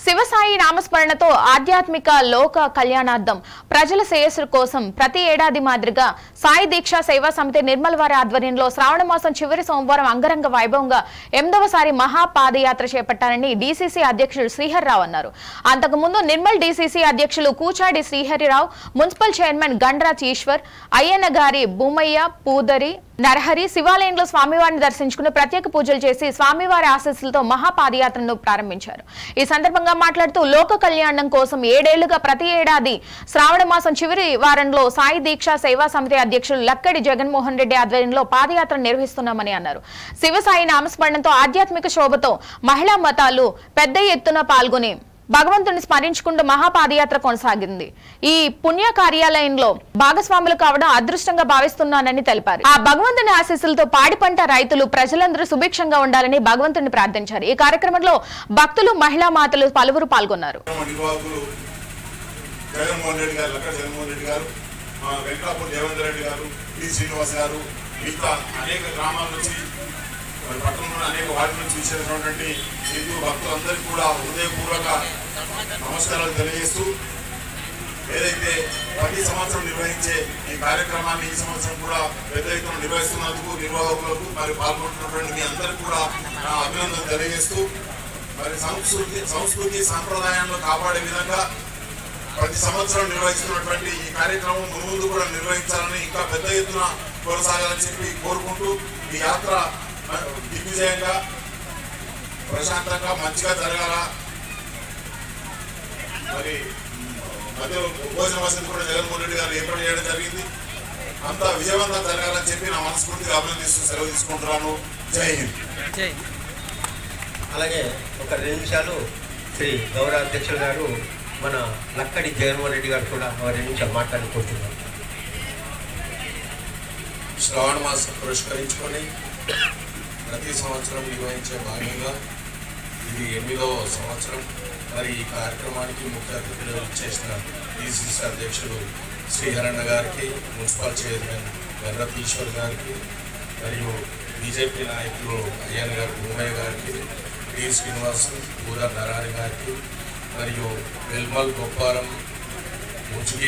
శివసాయి నామస్మరణతో ఆధ్యాత్మిక లోక కళ్యాణార్థం ప్రజల శ్రేయస్సు కోసం ప్రతి ఏడాది మాదిరిగా సాయి దీక్ష సేవా సమితి నిర్మల్ వారి ఆధ్వర్యంలో శ్రావణ మాసం చివరి సోమవారం అంగరంగ వైభవంగా 8వ మహా పాదయాత్ర చేపట్టారని డీసీసీ అధ్యక్షుడు శ్రీహరిరావు అన్నారు. అంతకుముందు నిర్మల్ డీసీసీ అధ్యక్షులు కూచాడి శ్రీహరిరావు, మున్సిపల్ చైర్మన్ గండ్రాజ్ ఈశ్వర్, అయ్యన్నగారి భూమయ్య, పూదరి నరహరి శివాలయంలో స్వామివారిని దర్శించుకుని ప్రత్యేక పూజలు చేసి స్వామివారి ఆశీస్సులతో మహాపాదయాత్రను ప్రారంభించారు. ఈ సందర్భంగా మాట్లాడుతూ లోక కళ్యాణం కోసం 7 ఏళ్లుగా ప్రతి ఏడాది శ్రావణ మాసం చివరి వారంలో సాయి దీక్ష సేవా సమితి అధ్యక్షులు లక్కడి జగన్మోహన్ రెడ్డి ఆధ్వర్యంలో పాదయాత్ర నిర్వహిస్తున్నామని అన్నారు. శివసాయి నామస్మరణతో ఆధ్యాత్మిక శోభతో మహిళా మతాలు పెద్ద ఎత్తున పాల్గొని భగవంతుని స్మరించుకుంటూ మహాపాదయాత్ర కొనసాగింది. ఈ పుణ్య కార్యాలయంలో భాగస్వాములు కావడం అదృష్టంగా భావిస్తున్నానని తెలిపారు. ఆ భగవంతుని ఆశీస్సులతో పాడి పంట రైతులు ప్రజలందరూ సుభిక్షంగా ఉండాలని భగవంతుని ప్రార్థించారు. ఈ కార్యక్రమంలో భక్తులు, మహిళా మాతలు పలువురు పాల్గొన్నారు. పట్టణంలో అనేక వాటి నుంచి విచ్చేసినటువంటి హిందూ భక్తులందరికీ కూడా హృదయపూర్వక నమస్కారాలు తెలియజేస్తూ, ఏదైతే ప్రతి సంవత్సరం నిర్వహించే ఈ కార్యక్రమాన్ని ఈ సంవత్సరం కూడా పెద్ద ఎత్తున నిర్వహిస్తున్నందుకు నిర్వాహకులకు మరి పాల్గొంటున్నటువంటి మీ అందరికీ కూడా అభినందనలు తెలియజేస్తూ, మరి సంస్కృతి సాంప్రదాయాలను కాపాడే విధంగా ప్రతి సంవత్సరం నిర్వహిస్తున్నటువంటి ఈ కార్యక్రమం ముందు కూడా నిర్వహించాలని, ఇంకా పెద్ద ఎత్తున కొనసాగాలని చెప్పి కోరుకుంటూ ఈ యాత్ర దిగ్విజయంగా ప్రశాంతంగా మంచిగా జరగాల. మరి మధ్యలో భోజన వసతి కూడా జగన్మోహన్ రెడ్డి గారు ఏర్పాటు చేయడం జరిగింది. అంతా విజయవంతం జరగాలని చెప్పి నా మనస్ఫూర్తిగా అభినందిస్తూ సెలవు తీసుకుంటున్నాను. జై హింద్. అలాగే ఒక 2 నిమిషాలు శ్రీ గౌరవ అధ్యక్షులు గారు మన లక్కడి జగన్మోహన్ రెడ్డి గారు కూడా 2 నిమిషాలు మాట్లాడుకుంటున్నారు. శ్రావణ మాసం పురస్కరించుకొని ప్రతి సంవత్సరం నిర్వహించే భాగంగా ఇది 8వ సంవత్సరం. మరి ఈ కార్యక్రమానికి ముఖ్య అతిథులు చేసిన డీసీసీ అధ్యక్షుడు శ్రీహరన్న గారికి, మున్సిపల్ చైర్మన్ గండ్రాజ్ ఈశ్వర్ గారికి, మరియు బీజేపీ నాయకులు అయ్యన్న గారు భూమయ్య గారికి, డి శ్రీనివాస్, పూదర్ నరహరి గారికి, మరియు వెల్మల్ గొప్పారం, ముచ్చుగి